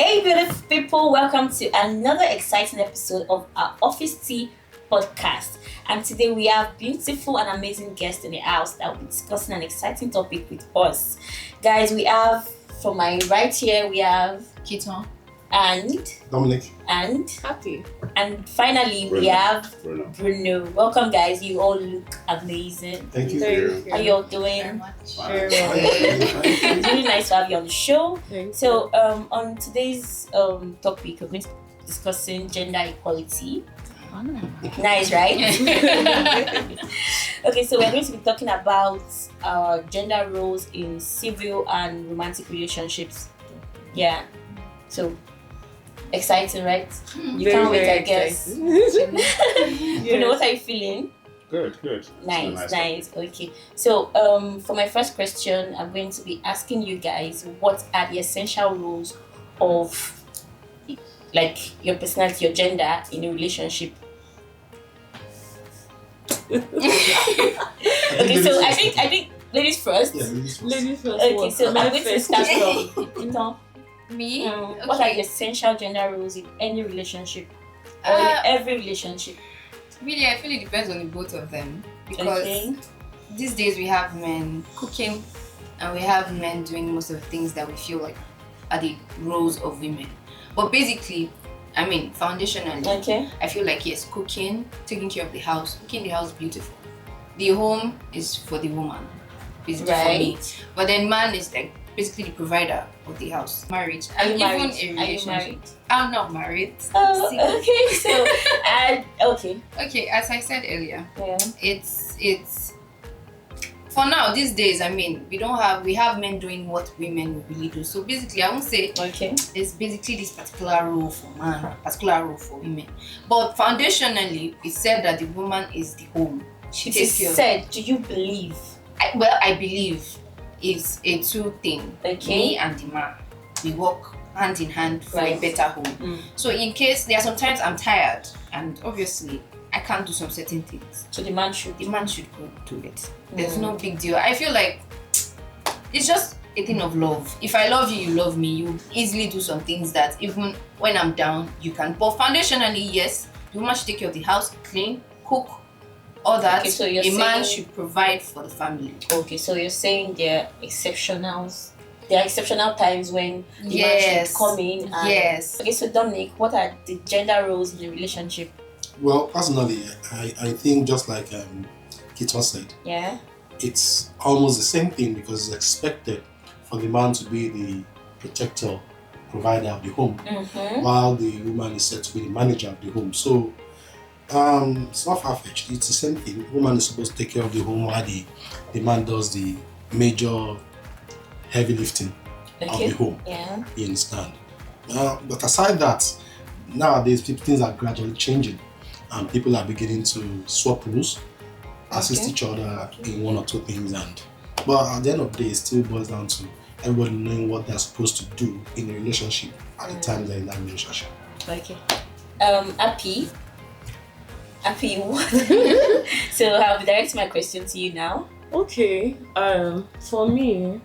Hey, beautiful people, welcome to another exciting episode of our Office Tea podcast. And today we have beautiful and amazing guests in the house that will be discussing an exciting topic with us. Guys, we have from my right here, we have Keaton and Dominic and Happy. and finally we have Bruno. Welcome, guys. You all look amazing. Thank you. How you all Very doing? much. Very well. It's really nice to have you on the show. Thanks. So, on today's topic, we're going to be discussing gender equality. Nice, right? Okay, so we're going to be talking about gender roles in civil and romantic relationships. Yeah. So, exciting, right? You can't wait, I guess. You know, what are you feeling? Good. Nice. Okay. So, for my first question, I'm going to be asking you guys what are the essential rules of like your personality, your gender in a relationship. Okay, so I think ladies first. Yeah, ladies first. Ladies first. Okay, so I'm going to start from Me? What are the essential gender roles in any relationship or in every relationship? Really, I feel it depends on the both of them. Because Okay. these days we have men cooking and we have men doing most of the things that we feel like are the roles of women. But basically, I mean, foundationally, Okay. I feel like yes, cooking, taking care of the house, making the house beautiful. The home is for the woman, basically for me. Right. But then man is like basically the provider of the house. Marriage. Are you And married? even a Are you relationship. married? I'm not married. Oh, See? okay. So, okay. Okay, as I said earlier, Yeah. it's for now these days, I mean, we have men doing what women will really do. So basically I won't say Okay. it's basically this particular role for man, particular role for women. But foundationally it's said that the woman is the home. She It takes is care of said. Do you believe? I believe it's a two thing. Okay. Me and the man, we work hand in hand for Right. a better home. Mm. So in case there are sometimes I'm tired and obviously I can't do some certain things, So the man should. the man should go do it. There's no big deal. I feel like it's just a thing of love. If I love you, you love me. You easily do some things that even when I'm down, you can. But foundationally, yes, the woman should take care of the house, clean, cook, all that. Okay, so you're a man saying- should provide for the family. Okay, so you're saying there are exceptionals. There are exceptional times when the man Yes. should come in. And, Yes. Okay, so Dominic, what are the gender roles in a relationship? Well, personally, I think just like Keaton said, Yeah. it's almost the same thing because it's expected for the man to be the protector, provider of the home, Mm-hmm. while the woman is said to be the manager of the home. So it's not far-fetched. It's the same thing. The woman is supposed to take care of the home while the man does the major heavy lifting of Okay. the home. Yeah. You understand? But aside that, nowadays things are gradually changing and people are beginning to swap roles, assist Okay. each other in one or two things, but at the end of the day it still boils down to everybody knowing what they're supposed to do in a relationship at the time they're in that relationship. Okay. Happy, what? So I'll be directing my question to you now. Okay, for me,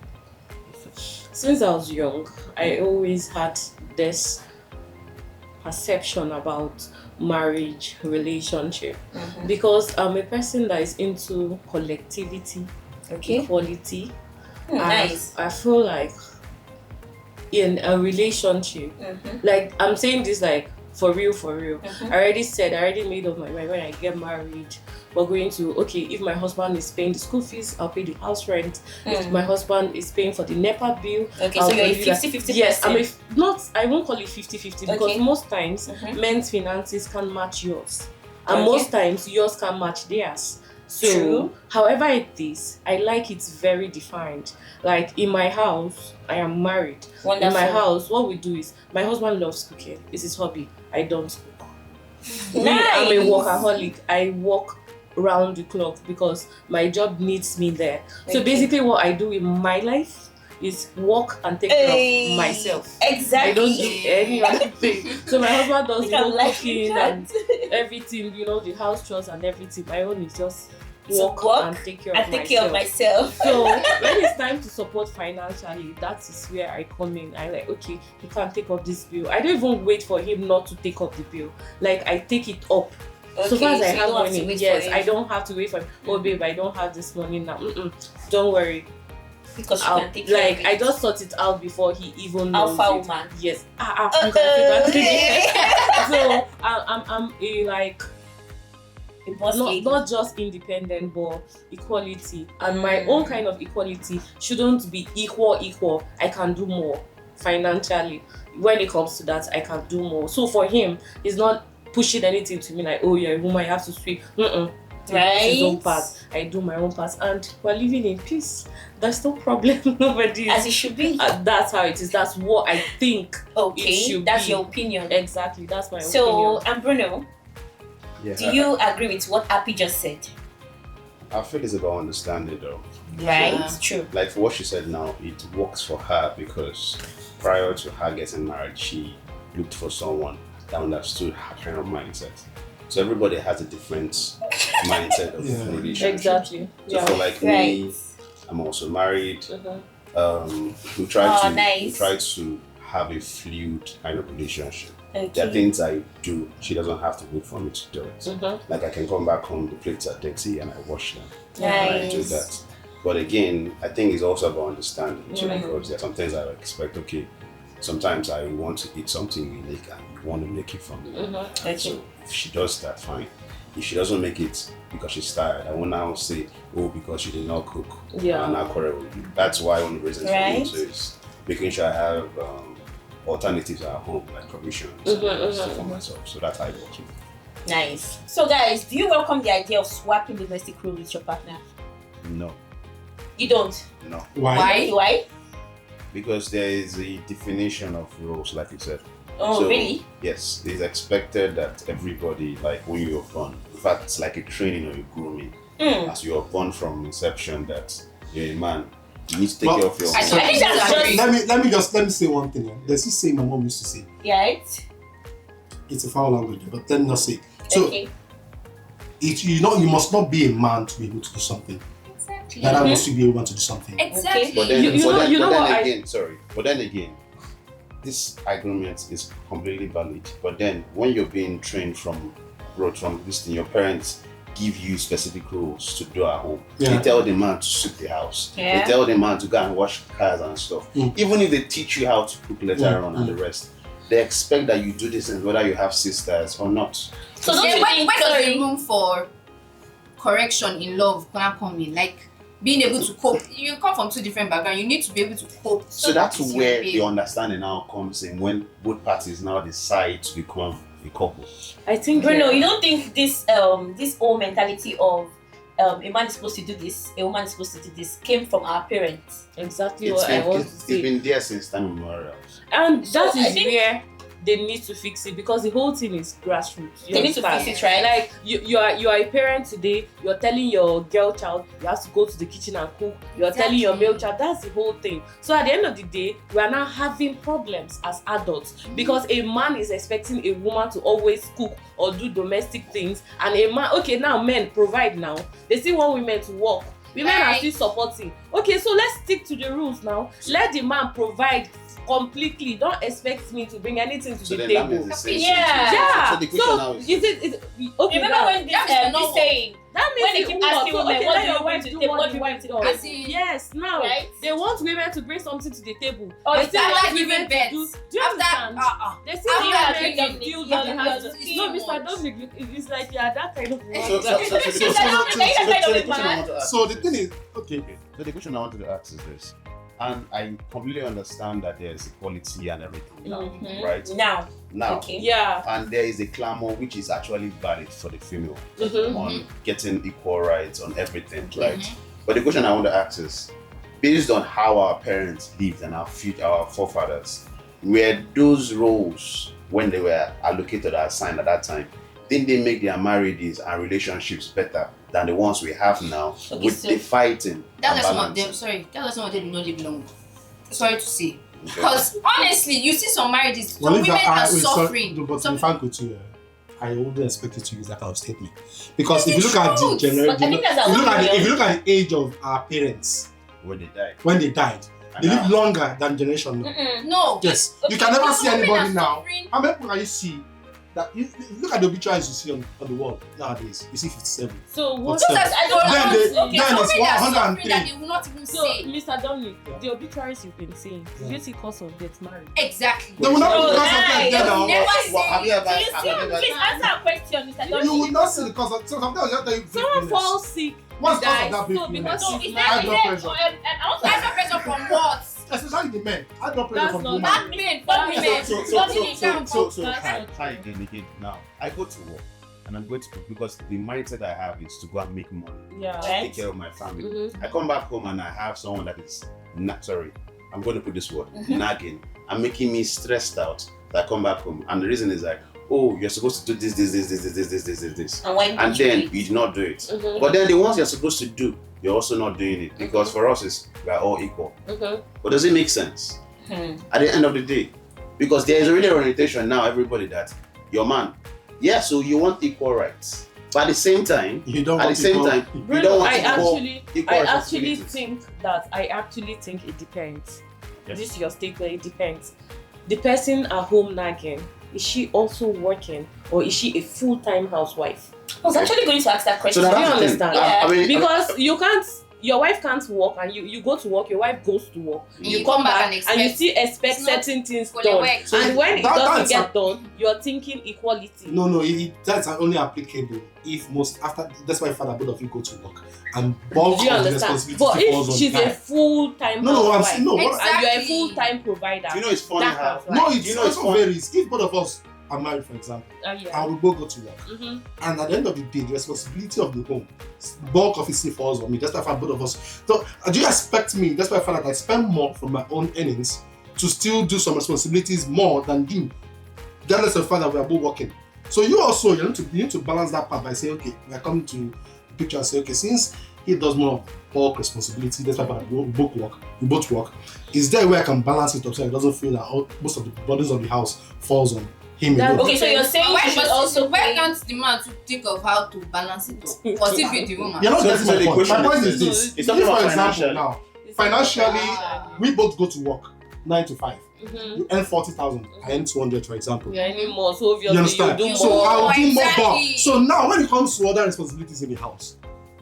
since I was young, I always had this perception about marriage, relationship, Mm-hmm. because I'm a person that is into collectivity, Okay. equality. Nice. I feel like in a relationship, Mm-hmm. like I'm saying this like for real. Mhm. I already made up my mind when I get married. We're going to, okay, if my husband is paying the school fees, I'll pay the house rent. If my husband is paying for the NEPA bill, Okay, I'll so you're a do that. 50-50 Yes, person. I won't call it 50-50 because Okay. most times Mhm. men's finances can match yours. And Okay. most times yours can match theirs. So, True. however it is, I like it very defined. Like in my house, I am married. Wonderful. In my house, what we do is my husband loves cooking. It's his hobby. I don't cook. Me, I'm a Nice. workaholic. I work round the clock because my job needs me there. So Okay. basically what I do in my life is work and take care of myself. Exactly. I don't do any other thing. So my husband does You the can whole like cooking that. and everything, the house chores and everything. My own is just work and take care of myself. myself. So when it's time to support financially, that is where I come in. I like, okay, he can take up this bill. I don't even wait for him not to take up the bill. Like, I take it up. Okay, So far as I you have don't have to money, wait yes, for him. I don't have to wait for him. Oh babe, I don't have this money now. Don't worry. Because you can take care Like, of it. I just sort it out before he even knows Alpha it. woman. Yes. You can say that. So I'm a like A boss lady. not just independent but equality, and my own kind of equality shouldn't be equal. I can do more financially. When it comes to that, I can do more. So for him, he's not pushing anything to me like, oh you're a woman, you have to sweep. Right. His own part, I do my own part, and we're living in peace. There's no problem. Nobody As it should be. that's how it is. That's what I think. Okay, it should that's be. your opinion. Exactly, that's my So, opinion. and Bruno, Yeah, do you agree with what Appy just said? I feel it's about understanding though. Right? Yeah. True. Like for what she said now, it works for her because prior to her getting married, she looked for someone that understood her kind of mindset. So everybody has a different mindset of Yeah. relationship. Exactly. So Yeah. for like Right. me, I'm also married. Mhm. We try Oh, to nice. have a fluid kind of relationship. There are Okay. things I do, she doesn't have to wait for me to do it. Mhm. Like I can come back home, the plates are dirty, and I wash them. And I do Nice. that. But again, I think it's also about understanding too, Mhm. because there are some things I expect. Okay, sometimes I want to eat something unique, and you want to make it for me. Okay. So if she does that, fine. If she doesn't make it because she's tired, I will now say, oh, because you did not cook. Yeah. And not quarrel with you. That's why one of the reasons for Right. me too is making sure I have alternatives at home, like provisions stuff for myself. So that's how I work it. Nice. So, guys, do you welcome the idea of swapping domestic role with your partner? No, You don't. no. Why? Why? Because there is a definition of roles, like you said. Oh, So, really? Yes, it's expected that everybody, like when you're born, in fact, it's like a training or a grooming. As you're born from inception, that you're a man, you need to take Well, care of your I own. I think that's disagree. just Let me say one thing. There's this saying my mom used to say. right. It's a foul language, but let me not say it. So Okay. you must not be a man to be able to do something. Exactly. Neither must you be able to do something. Exactly. But then, You know what But then again, this agreement is completely valid. But then, when you're being trained from this thing, your parents give you specific rules to do at home. Yeah. They tell the man to sweep the house. Yeah. They tell the man to go and wash cars and stuff. Even if they teach you how to cook later on and the rest, they expect that you do this, and whether you have sisters or not. So don't Then you when think? does the Sorry. room for correction in love gonna come in? Like being able to cope. You come from two different backgrounds. You need to be able to cope. So that's with your where babe. the understanding now comes in, when both parties now decide to become a couple. I think Bruno, you don't think this whole mentality of a man is supposed to do this, a woman is supposed to do this, came from our parents? exactly what I want to It's say. been there since time immemorial. And So that I is think- where they need to fix it, because the whole thing is grassroots. You They need to understand? fix it, right? Like you are a parent today. You're telling your girl child you have to go to the kitchen and cook. You're telling your male child. That's the whole thing. So at the end of the day, we are now having problems as adults because a man is expecting a woman to always cook or do domestic things, and a man. Okay, now men provide. Now they still want women to work. Women are Right. still supporting. Okay, so let's stick to the rules now. Let the man provide completely. Don't expect me to bring anything to So the then that table. means the same Yeah. thing. Yeah. So the question now is, Okay? Remember now, when this that is not this saying? that means when they the keep woman, asking so, women, okay, what let do your you bring wife to do the table? what What do you you bring want to to the do. table? As in- Yes, now Right? they want women to bring something to the table. Oh, They it's still after want giving women to birth. do. Do you understand? They still After want giving women to birth, feel you that have has to to. see No, much. Mr. Dominic, it's like yeah, that kind of so, woman. so, so, so, Is that not the kind of the a question I man? want to ask So is the this. thing is, okay. So the question I wanted to ask is this, and I completely understand that there's equality and everything now, Mhm. right? Now, Now, okay. Yeah. and there is a clamor which is actually valid for the female Mhm. on getting equal rights on everything, right? But the question I want to ask is, based on how our parents lived and our forefathers, were those roles, when they were allocated or assigned at that time, didn't they make their marriages and relationships better than the ones we have now, Okay, with so- the fighting That's and why some of balancing? them. Sorry, that's why some of them do not live long. Sorry to say, Okay. because honestly, you see some marriages, some Well, if women are sorry, suffering. but Some if I could too, I wouldn't expect you to use that kind of statement. Because if you look at the But I generation, think that's if you look at the age of our parents when they die. when they died, they live longer than generation now. No. Yes, you can never see anybody now. How many people can you see that you look at the obituaries you see on the wall nowadays? You see 57. So what? Those are Then it's suffering that 103. they will not even So, say. Mr. Dominic, the obituaries you've been seeing, did you see cause of death marriage? Exactly. They will not Oh, put because of nice. that They will dead. never Well, have say. you ever? Do you have see? you ever- Please answer a question, Mr. You Dominic. will not see the cause of. So sometimes you have to. Someone falls sick. What's the cause dies. of that So baby? because So she's is high that blood pressure. and also High blood pressure from what? Especially the men. High blood pressure That's from not women. Back pain from That's women. So, That's hi not true. again. Now, I go to work and I'm going to cook because the mindset I have is to go and make money, Yeah. Right. take care of my family. Mhm. I come back home and I have someone that is I'm going to put this word, Mhm. nagging and making me stressed out. That I come back home and the reason is like, oh, you're supposed to do this. and why And then you did not do it. Mhm. But then the ones you're supposed to do, you're also not doing it because for us, we are all equal. Mhm. But does it make sense Hmm. at the end of the day? Because there is already an orientation now, everybody, that your man, yeah, so you want equal rights, but at the same time, You don't at want the same to time, go. you don't want I equal actually responsibilities. think it depends. Yes. This is your statement, it depends. The person at home nagging, is she also working or is she a full-time housewife? I was actually going to ask that question. So Do you that's the thing. understand? Yeah. I mean, Because you can't, your wife can't work and you go to work, your wife goes to work. You come back and you still expect It's not certain things for the done. work. So And when it that- doesn't that's get done, you're thinking equality. No, that's only applicable if that's why father both of you go to work and bulk Do you of the understand? responsibility But falls if on she's the guy. a full-time No, I'm housewife saying no. Exactly. and you're a full-time provider, do you know it's funny that how? has No, right. it's You know, it's also fun. varies. If both of us are married, for example, Yeah. and we both go to work, Mhm. and at the end of the day, the responsibility of the home, bulk of it still falls on me. That's why both of us. So, do you expect me? That's why I felt like I spend more from my own earnings to still do some responsibilities more than you, regardless of the fact that we are both working. So you need to balance that part by saying, okay, we are coming to the picture and say, okay, since he does more bulk responsibility, that's why we both work. Is there a way I can balance it up so it doesn't feel that most of the burdens of the house falls on him That- alone? Okay, so you're saying Why you should also why pay. can't the man to think of how to balance it up? Or it be the woman? You're not So- getting so my the point. question My point is is this. this. It's If, talking about for example, financially. now, It's financially, Ah. we both go to work 9 to 5. Mhm. You earn 40,000, I earn 200, for example. You're earning more, so You obviously understand? you do So more. I will do more Exactly. bulk. So now, when it comes to other responsibilities in the house,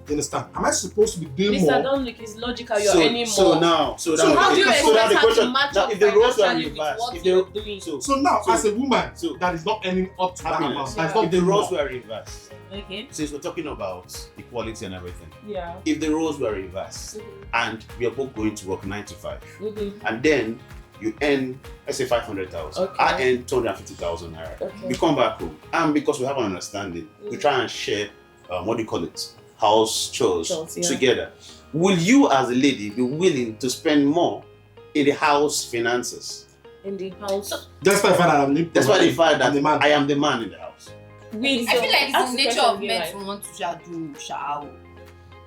you understand? Am I supposed to be doing Mr. more? Dominic, it's logical, you're earning more. So now, So How do you so now expect the her to question, match now up if the roles were financially with reversed, what if you're the doing? So now, So- as a woman so- that is not earning up to that amount, happiness, that is Yeah. not if the doing roles more, were reversed, Okay. since we're talking about equality and everything, Yeah. if the roles were reversed Mhm. and we are both going to work 9 to 5, Mhm. and then you earn, let's say 500,000, Okay. I earn 250,000 naira. Okay. We come back home, and because we have an understanding, we try and share, what do you call it, house chores Chores, yeah. together. Will you, as a lady, be willing to spend more in the house finances? In the house. that's why I find that I'm the That's why they find that I'm the man. I am the man in the house. Will, I feel like it's ask the the nature question of again, men right? to want to just do shower.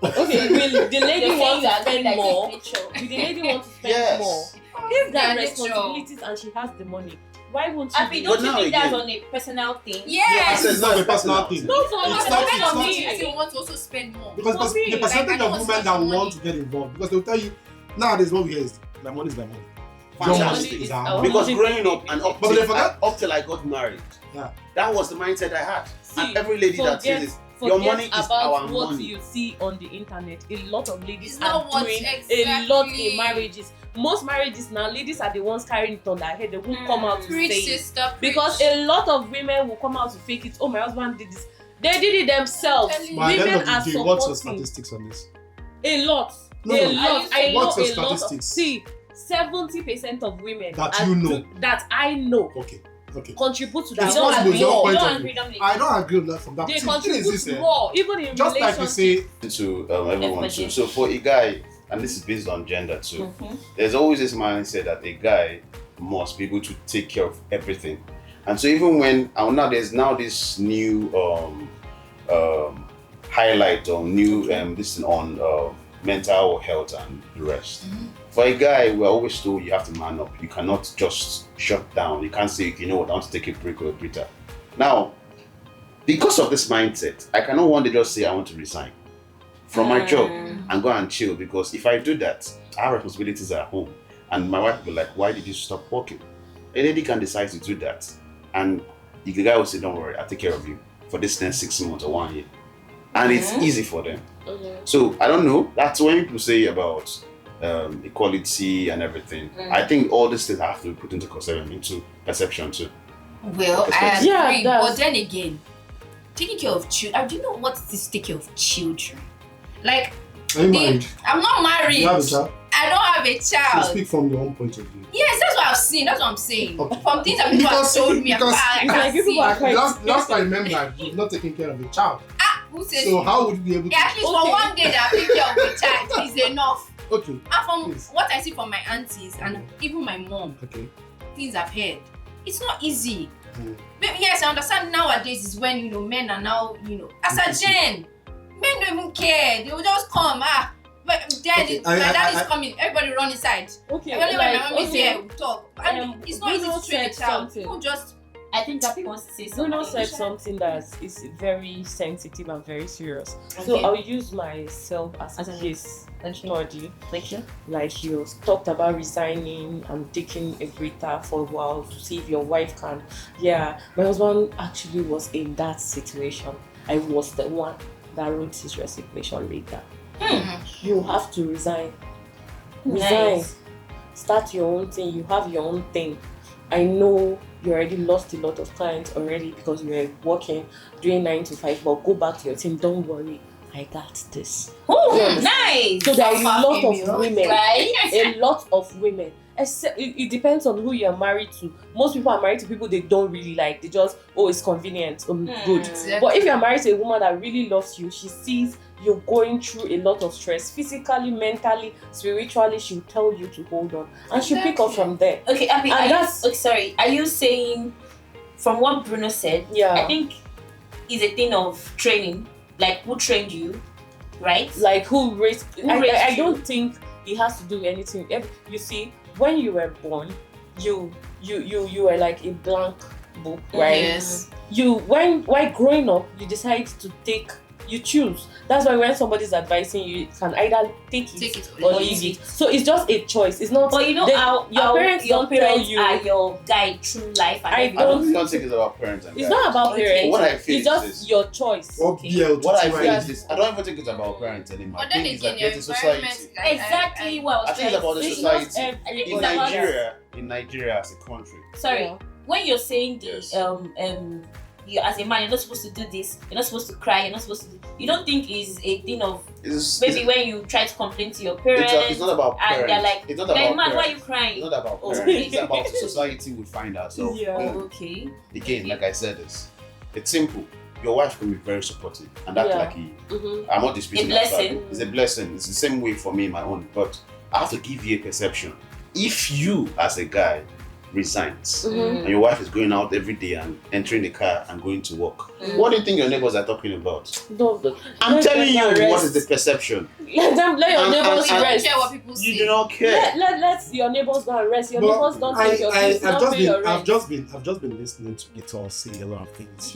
Okay, will the lady You're want saying to that spend like more? nature. Will the lady want to spend Yes. more? If there are Yeah, nature. responsibilities and she has the money, why won't she? Abi, do don't it? you now think that's again- on a personal thing? Yes! It's not a personal thing. No, for It's me, not- for it's not- me. I still want to also spend more. Because For me, the percentage like, I of don't women want that so much want money. to get involved, because they'll tell you nowadays what we hear is my money is my money. Your Fantastic. money is Our our money. money. Because growing up and up But they forget- till I got married, Yeah. that was the mindset I had. See, and every lady that says this, your forget money is about our what money. you see on the internet. A lot of ladies It's are not what doing a exactly. lot in marriages. Most marriages now, ladies are the ones carrying it on their head. They won't come out to Preach, say it. sister, preach. Because a lot of women will come out to fake it. Oh, my husband did this. They did it themselves. I'm telling But at the end Women of are the day, what's your supporting. statistics on this? A lot. No, a no. lot. I know What's your a lot of. statistics? See, 70% of women That are you know. that I know Okay. contribute to that. It's You don't possible, agree. it's your You point don't of agree, view. Dominic. I don't agree with that from that. They See, the thing is contribute this, more, even in just like you relationships. say, To everyone too. So for a guy, and this is based on gender too, Mhm. there's always this mindset that a guy must be able to take care of everything. And so even when there's this new highlight or new this on mental health and the rest. For a guy, we're always told you have to man up. You cannot just shut down. You can't say, you know what, I want to take a break or a breather. Now, Because of this mindset, I cannot one day just say I want to resign from my job and go and chill, because if I do that, our responsibilities are at home. And my wife will be like, why did you stop working? A lady can decide to do that. And the guy will say, don't worry, I'll take care of you for this next 6 months or 1 year. And it's easy for them. So I don't know. That's when people say about equality and everything. I think all these things have to be put into consideration, into perception too. Well, I agree. Yeah, But then again, taking care of children, do you know what it is to take care of children? Like, Are you married? I'm not married. You have a child? I don't have a So child. speak from your own point of view. Yes, that's what I've seen. That's what I'm saying. Okay. From things that people have told me, because- I It's like can people see. are quite Last I remember, you've not taken care of a child. Who says? So how would you be able to? At least for Okay. one day that I take care of a child is enough. Okay. And from Please. what I see from my aunties and even my mom, Okay. things I've heard, it's not easy. Mm. But yes, I understand nowadays is when men are now, as a gen, men don't even care. They will just come. But dad, Okay, my dad is I- coming. Everybody run inside. Okay, Only when my mom is okay. here, we talk. And it's not easy Bruno to train a said child. something. People just I think Tapi wants to say something. Bruno said something that is very sensitive and very serious. So Okay. I'll use myself as As a an- case Okay. study. Thank you. Like you talked about resigning and taking a breather for a while to see if your wife can. Yeah, my husband actually was in that situation. I was the one that wrote his resignation letter. You have to resign. Resign. Nice. Start your own thing. You have your own thing. I know you already lost a lot of clients already because you were working, doing 9 to 5, but go back to your team. Don't worry. I got this. Oh, Yeah. nice. So there are a Alpha lot female. of women. Right? A lot of women. Except it depends on who you're married to. Most people are married to people they don't really like. They just, it's convenient. Good. But if you're married to a woman that really loves you, she sees you're going through a lot of stress, physically, mentally, spiritually, she'll tell you to hold on. And she'll pick up from there. Okay, Abby, And that's- sorry. Are you saying, from what Bruno said, Yeah. I think it's a thing of training, like who trained you, right? Like who raised raised I you? don't think it has to do anything. You see, when you were born, you were like a blank book, right? Yes. While growing up, you decide to you choose. That's why when somebody's advising you, you can either take it or leave it. So it's just a choice. It's not. But you know how your parents your don't tell parents you. are your guide through life. And I everything. I don't think it's about parents and It's guys. not about Okay. parents. What I feel It's is just this. your choice. Or Okay. BL What I to feel right. is this. I don't even think it's about parents anymore. But I then think it's again, like your it's a environment society. is like, Exactly what I was I think it's about the trying to It's say. not society. It's In about- Nigeria as a country. Sorry, Yeah. when you're saying the Yes. you as a man, you're not supposed to do this. You're not supposed to cry. You're not supposed to. You don't think is a thing of maybe when you try to complain to your parents. it's not about and parents. they're like, it's not like, about man, why are you parents. crying? It's not about Oh. parents. It's about the society we find ourselves. Yeah. in. Okay. Again, like I said, it's simple. Your wife can be very supportive, and that's Yeah. like I'm not disputing A that fact. blessing. It's a blessing. It's the same way for me, my own. But I have to give you a perception. If you, as a guy, resigns and your wife is going out every day and entering the car and going to work, what do you think your neighbors are talking about? I'm telling you, what is the perception? Let your And- neighbors You don't rest. care what people You say. do not care. Let your neighbors go and rest. Your neighbors don't take your kids, I've don't pay your rent. I've just been listening to it all say a lot of things.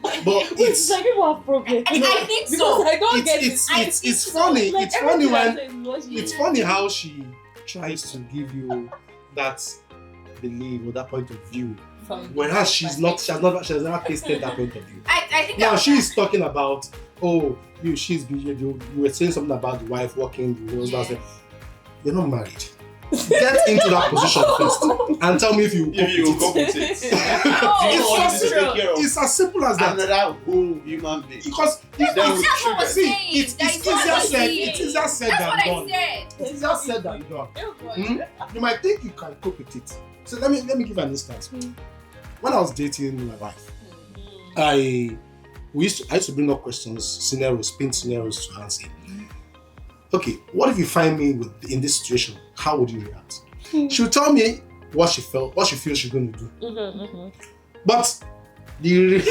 But It's it's like people have problems. I think Because so. I don't get it. it's funny. Like, It's funny everything I when say is logic. it's funny how she tries to give you that belief or that point of view, From whereas she has never tasted that point of view. I think Now she's talking about, you were saying something about the wife working, the husband said, you're not married. Get into that position first and tell me if you cope with it. It's as simple as that. Another whole human being. Because That's what I was see, saying. it's That is easier what I said. said. It's easier said That's than what I done. said. It's easier said than done. You might think you can cope with it. So let me give an instance. When I was dating my wife, I used to bring up questions, spin scenarios to answer. Okay, what if you find me in this situation? How would you react? She would tell me what she feels she's going to do. But the reality,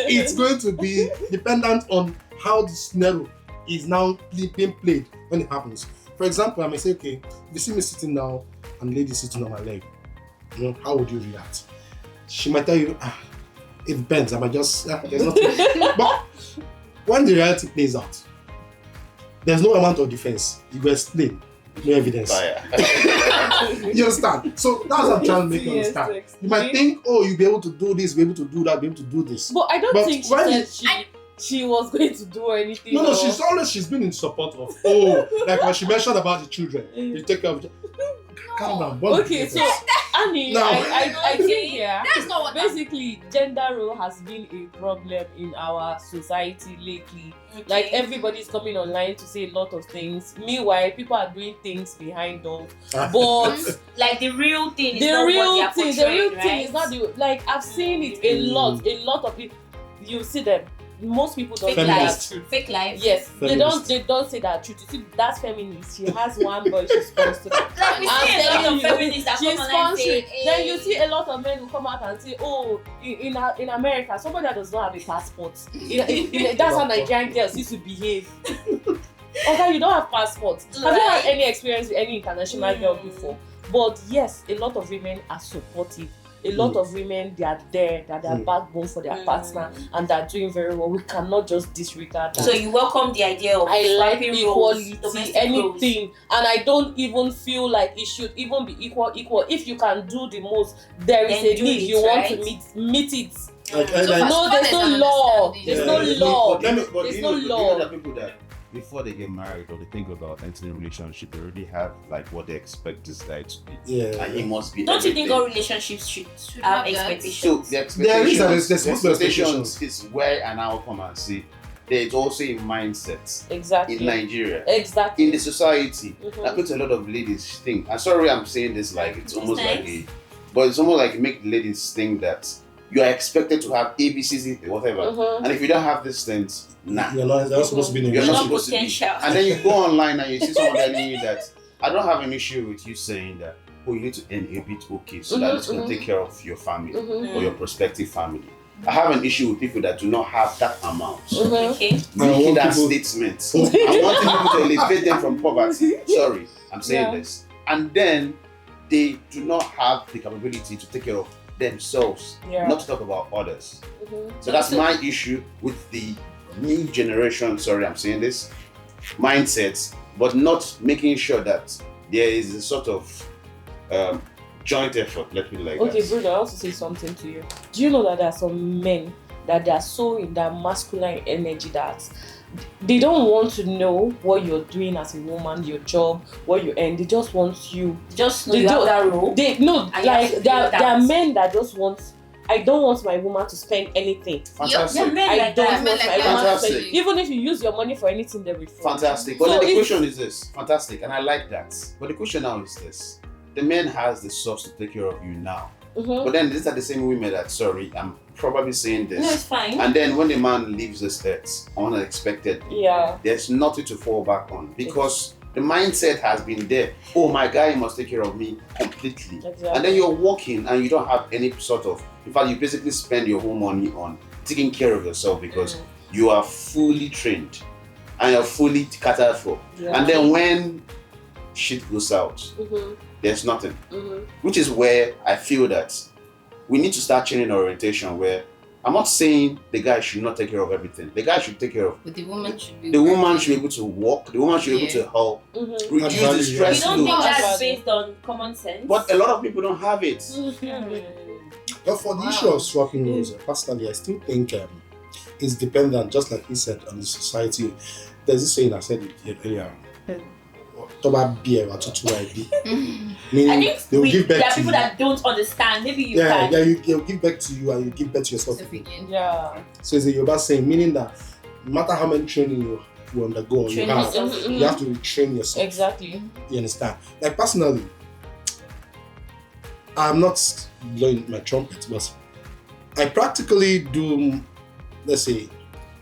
it's going to be dependent on how the scenario is now being played when it happens. For example, I may say, okay, if you see me sitting down and lady sitting on my leg, how would you react? she might tell you, it depends. I might just there's nothing. But when the reality plays out, there's no amount of defense. You will explain, no evidence. You understand? So that's what I'm trying to make you understand. You might think, you'll be able to do this, be able to do that, be able to do this. But I don't think she said she was going to do anything. No, she's been in support of, like when she mentioned about the children, you take care of the calm down. Okay, so Annie, I think that's not what basically gender role has been a problem in our society lately. Okay. Like everybody's coming online to say a lot of things. Meanwhile, people are doing things behind doors. But like the real thing is the not real what thing, thing is not like I've seen it a lot of people. You see them. Most people don't fake life. Fake life. Yes, feminist. they don't say that truth. You see, that's feminist. She has one boy she's sponsoring. Like we see a lot of feminists that she's come online and say, Then you see a lot of men who come out and say, in America, somebody that does not have a passport. That's how Nigerian girls used to behave. Okay, you don't have passport. Have you had any experience with any international girl before? But yes, a lot of women are supportive. A lot of women, they are there, that they are backbone for their partner, and they're doing very well. We cannot just disregard that. So you welcome the idea of I like equality, roles. anything, and I don't even feel like it should even be equal. If you can do the most, there is a need. You want to meet it. There's no law. There's no law. There's no law. There are people that before they get married or they think about entering a relationship, they already have like what they expect this guy to be. Yeah. And he must be. Don't you think all relationships should have expectations? So the expectations is where and I'll come and say there's also a mindset in Nigeria. Exactly. In the society that makes a lot of ladies think. I'm sorry I'm saying this like it's almost like but it's almost like make ladies think that you are expected to have ABCs, whatever. And if you don't have this things, you're not supposed to be in you're not supposed to be. And then you go online and you see someone telling you that I don't have an issue with you saying that, you need to earn a bit okay so that it's going to take care of your family or your prospective family. I have an issue with people that do not have that amount. Making that statement. I want people to elevate them from poverty. Sorry, I'm saying this. And then they do not have the capability to take care of themselves, not to talk about others. So that's my issue with the new generation, sorry I'm saying this, mindsets, but not making sure that there is a sort of joint effort, let me like that. Okay, brother, I want to say something to you. Do you know that there are some men that they are so in that masculine energy that they don't want to know what you're doing as a woman, your job, what you earn. They just want you. Just know you have that role. There are men that just want. I don't want my woman to spend anything. Fantastic. I don't want my woman to spend. Even if you use your money for anything, they will. Fantastic. But then the question is this. Fantastic, and I like that. But the question now is this: the man has the source to take care of you now. But then these are the same women that, sorry, I'm probably saying this. No, it's fine. And then when the man leaves this earth unexpectedly, there's nothing to fall back on because the mindset has been there. Oh, my guy must take care of me completely. Exactly. And then you're working and you don't have any sort of, in fact, you basically spend your whole money on taking care of yourself because you are fully trained and you're fully catered for. And then when shit goes out, there's nothing. Which is where I feel that we need to start changing orientation where I'm not saying the guy should not take care of everything. The guy should take care of. But the woman should be. The woman should be able to walk. The woman should be able to help. Reduce the stress. You don't think that's based on common sense? But a lot of people don't have it. But for the issue of swapping roles, personally, I still think it's dependent, just like he said, on the society. There's this saying I said it earlier. Meaning I think they'll give back there are to people you. that don't understand. Maybe you can. They'll give back to you and you give back to yourself. So it's a Yoruba saying, meaning that no matter how many training you undergo or you have, you have to retrain yourself. Exactly. You understand? Like personally, I'm not blowing my trumpet, but I practically do, let's say,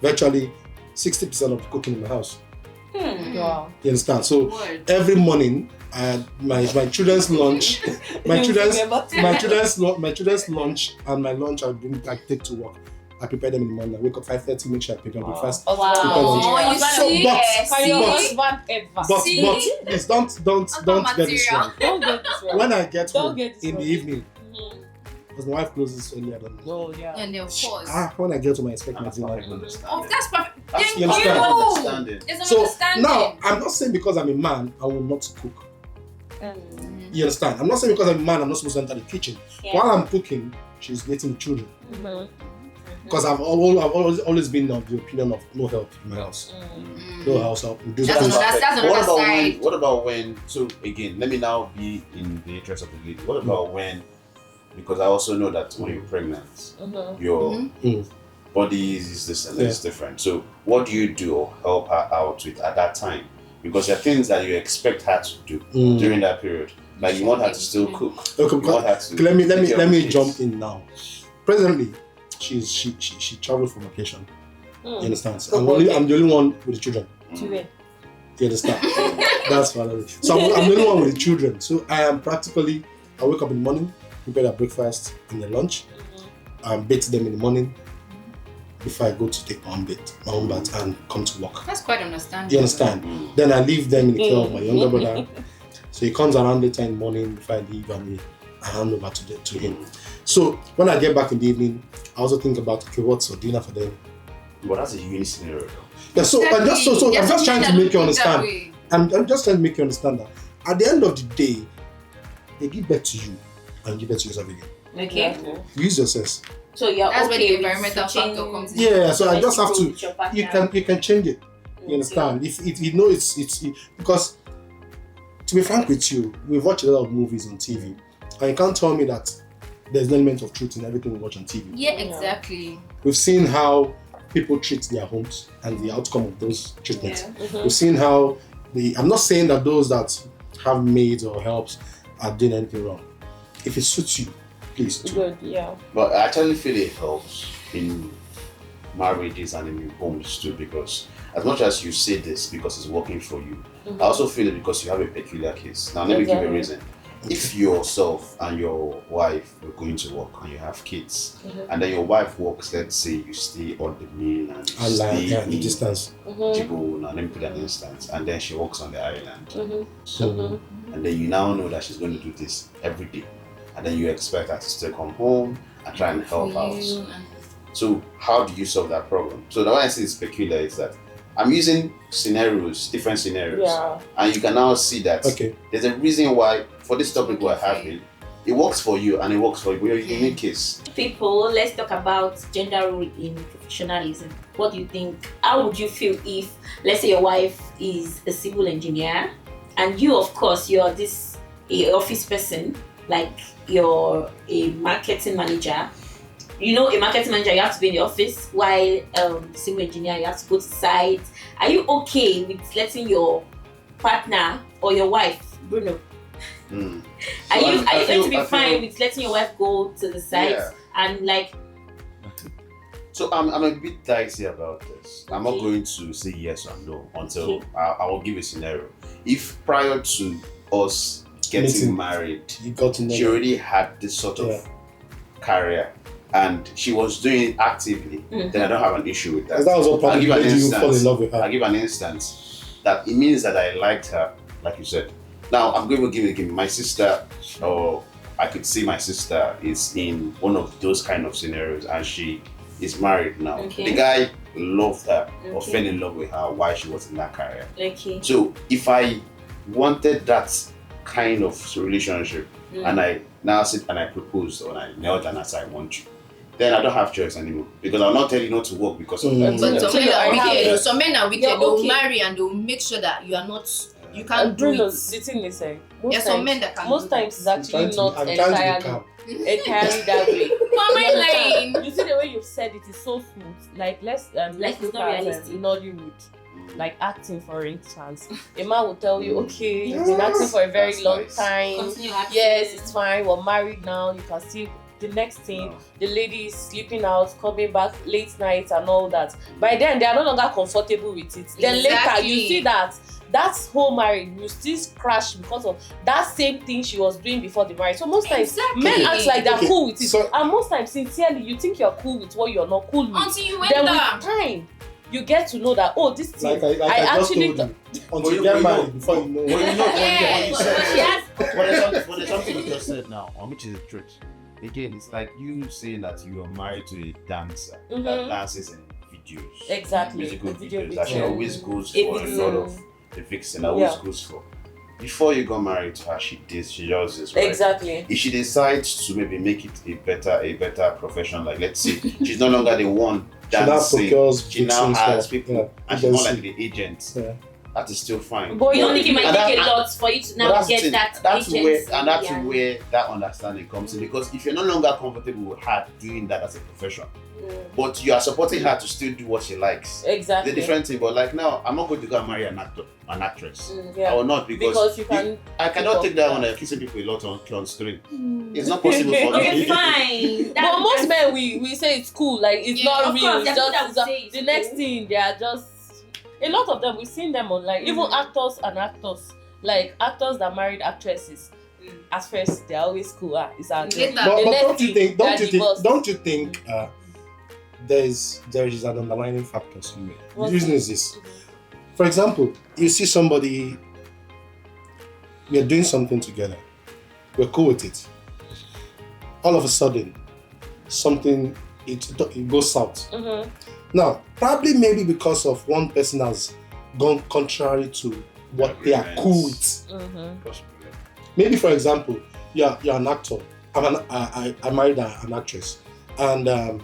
virtually 60% of the cooking in my house. Wow. You understand? So every morning, my children's lunch, my children's lunch and my lunch I take to work. I prepare them in the morning. I wake up 5:30, make sure I prepare breakfast. Oh, wow. But please don't get this wrong. Don't get this wrong. When I get home in the evening, because my wife closes early. I don't know. Oh yeah. And then of course. When I get to my expect my That's dinner. perfect Oh, understanding. that's perfect. That's Thank you understand? you. Understanding. There's an So understanding. now I'm not saying because I'm a man I will not cook. You understand? I'm not saying because I'm a man I'm not supposed to enter the kitchen. Yeah. While I'm cooking, she's getting the children. Mhm. Because I've always been of the opinion of no help in my house. No house help. We do That's things. another- that's another what about side. when? What about when? So again, let me now be in the interest of the lady. What about when? Because I also know that when you're pregnant, your body is this and it's different. So what do you do or help her out with at that time? Because there are things that you expect her to do during that period. Like you want her to still cook. You want her to Let take care me of the kids. jump in now. Presently, she traveled for vacation. You understand? So I'm the only one with the children. You understand? That's fine. So I'm the only one with the children. So I am practically, I wake up in the morning, prepare their breakfast and their lunch, bathe them in the morning before I go to take my own bath and come to work. That's quite understandable. You understand? Then I leave them in the care of my younger brother. So he comes around later in the morning before I leave and I hand over to him. So when I get back in the evening, I also think about, okay, what's for dinner for them? But that's a unique scenario though. Yeah, so I'm just trying to make you understand. Way. I'm just trying to make you understand that at the end of the day, they give birth to you and you give birth to yourself again. Okay. Use your sense. So you're That's where okay the with environmental switching factor comes in. Yeah, so I just have with to. your partner? You can change it. You understand? If you know it's because to be frank with you, we've watched a lot of movies on TV, and you can't tell me that there's an element of truth in everything we watch on TV. Yeah, exactly. We've seen how people treat their homes and the outcome of those treatments. Yeah. We've seen how I'm not saying that those that have maids or helps are doing anything wrong. If it suits you, please do. Good, yeah. But I actually feel it helps in marriages and in homes too, because as much as you say this because it's working for you, I also feel it because you have a peculiar case. Now let me give you a reason. If yourself and your wife were going to work and you have kids, and then your wife works, let's say you stay on the main and you stay the in distance. Djibouti, now let me put an instance, and then she works on the island. So, and then you now know that she's going to do this every day, and then you expect her to still come home and try and help out. So how do you solve that problem? So the way I say it's peculiar is that I'm using different scenarios, and you can now see that there's a reason why for this topic we're having, it works for you and it works for you. We're in unique case. People, let's talk about gender role in professionalism. What do you think? How would you feel if, let's say, your wife is a civil engineer, and you, of course, you're a office person, like you're a marketing manager. You know, a marketing manager, you have to be in the office, while civil engineer, you have to go to site. Are you okay with letting your partner or your wife, Bruno? Are you going to be fine with letting your wife go to the site and like? So I'm a bit dicey about this. I'm not going to say yes or no until I will give a scenario. If prior to us getting married, you got to know she already had this sort of career and she was doing it actively, then I don't have an issue with that. That was what probably made you fall in love with her. I'll give an instance that it means that I liked her, like you said. Now I'm going to give it my sister, or I could see my sister is in one of those kind of scenarios and she is married now. The guy loved her or fell in love with her while she was in that career. So if I wanted that kind of relationship and I now sit and I proposed or I knelt and I said I want you, then I don't have choice anymore because I'll not tell you not to work because of that. But some men are wicked. Some men are wicked. Yeah, They'll marry and they'll make sure that you are not. You can't do it. The thing is, There's some men that can. most times it's actually not I'm entirely that way. Am I lying? You see the way you've said it is so smooth. Like let's it's look not at realistic. in Hollywood, like acting for instance. A man will tell you, okay, you've been acting for a very That's long nice. time. Continue acting. Yes, it's fine. We're married now. You can see the next thing. The lady is sleeping out, coming back late night and all that. By then, they are no longer comfortable with it. Then later, you see that whole marriage will still crash because of that same thing she was doing before the marriage. So most times men act like they're cool with it, and most times sincerely you think you're cool with what you're not cool with. Until you Then enter. with time you get to know that this thing like I actually just told you, until you get married before you know. When you said Yes. there's something you just said now, which is the truth. again, it's like you saying that you are married to a dancer Mhm. that dances in videos, Exactly. musical Video videos that she video. always goes A for. A video. lot of the vixen always Yeah. goes for. Before you got married to her, she does this, right? Exactly. If she decides to maybe make it a better profession, like let's say she's no longer the one She now dancing, procures she now vixens has for- people, yeah, and she's not agency. like the agent. Yeah. That is still fine. But You don't think it might And take a that- lot for you to But now that's the get thing. that That's agency? where where that understanding comes in, because if you're no longer comfortable with her doing that as a profession, but you are supporting her to still do what she likes, Exactly. the different thing. But like now, I'm not going to go and marry an actor, an actress. Yeah. I will not, Because you can. I cannot take that one kissing people a lot on screen. It's not possible for Okay, me. fine. But most men we say it's cool, like it's Yeah, not of real. course, It's there are just people that would say it's the next cool. thing they are just a lot of them we've seen them online, even actors and actors, like actors that married actresses. At first they're always cool. It's our Later. But, the but next don't you thing, think? they're divorced. Don't you think? There is an underlying factor somewhere. The What's reason is this. For example, you see somebody, we are doing something together, we're cool with it. All of a sudden, something it goes south. Mhm. Now, probably maybe because of one person has gone contrary to what they are cool with. Mhm. Maybe, for example, you're an actor. I married an actress, and I'm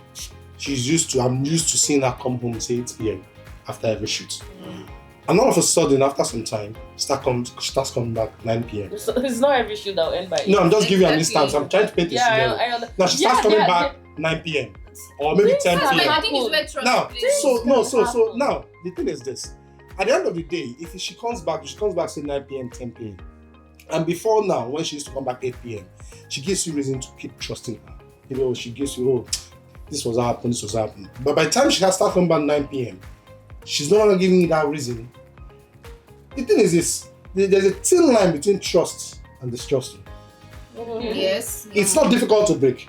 used to seeing her come home say 8 p.m. after every shoot. And all of a sudden, after some time, she starts coming back 9 p.m. So it's not every shoot that will end by. No, I'm just giving you an Exactly. instance. I'm trying to paint a scenario. I Now she starts coming back 9 p.m. or maybe 10 But p.m. I think it's where trust Now, plays. so now the thing is this: at the end of the day, if she comes back say 9 p.m., 10 p.m., and before now, when she used to come back 8 p.m., she gives you reason to keep trusting her. You know, she gives you, this was happening. But by the time she has started coming back 9 p.m., she's no longer giving you that reason. The thing is this: there's a thin line between trust and distrusting. Mhm. Yes. It's not difficult to break.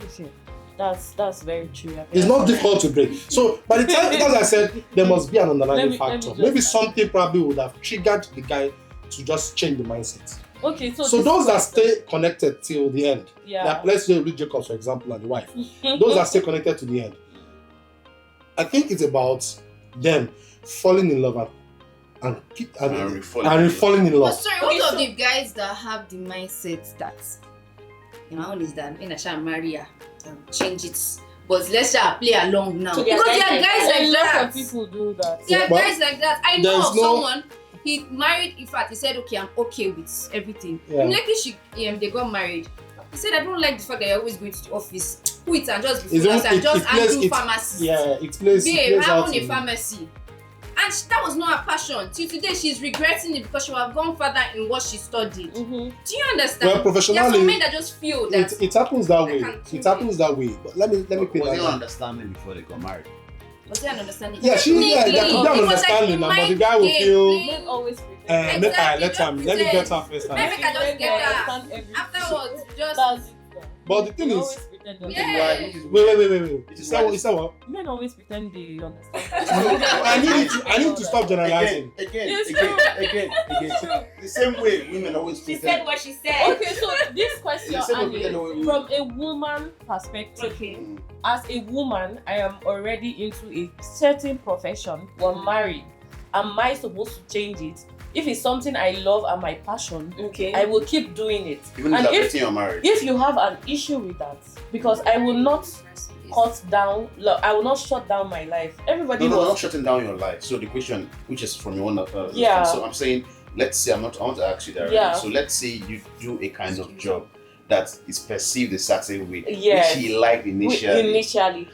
Okay. That's very true. It's not difficult to break. So by the time, as I said, there must be an underlying Let me factor. just- Maybe something probably would have triggered the guy to just change the mindset. Okay, so So this those that question- stay connected till the end, yeah. like let's say Lee Jacobs, for example, and the wife, those that stay connected to the end, I think it's about them falling in love and falling in But love. sorry, Okay, what so- of the guys that have the mindset that my own is that I shall marry her, change it, but let's just play along now. So there are Because there are guys guys A like lot that. of people do that. There are But guys like that. I know there's of no- someone. He married. In fact, he said, "Okay, I'm okay with everything." Yeah. Immediately they got married. He said, "I don't like the fact that you're always going to the office. Quit and just be It's freelance and just plays- handle pharmacy. Yeah, it plays. Babe, I out own a in- pharmacy." And that was not her passion. Till today, she's regretting it because she would have gone further in what she studied. Mhm. Do you understand? Well, There are some professionally, men that just feel that. it happens that I way. can't It happens that way. But let me paint Was that they down. understanding before they got married? Was there an understanding? Yeah, there could be an Technically, it was like understanding now, but the guy will mind feel. game, Men always pretend. Let Exactly, me get just her first. Maybe I just get her. understand everything. Afterwards, just. That's it. But the thing They is, always pretend they Yeah. understand. wait. It You is said what? You said what? Men always pretend they understand. I need to stop generalizing. Again. It's The same way women always She said pretend. what she said. Okay, so this question, The same way Annie, pretend always- from a woman perspective, Okay. as a woman, I am already into a certain profession. We're married. Am I supposed to change it? If it's something I love and my passion, Okay. I will keep doing it. Even if And it's if affecting your marriage. if you have an issue with that, because I will not cut down, I will not shut down my life. Everybody No, I'm was not shutting down your life. So the question, which is from your own, Yeah. so I'm saying, let's say I want to ask you that. Yeah. So let's say you do a kind of job that is perceived a certain way, Yes. which he liked initially. then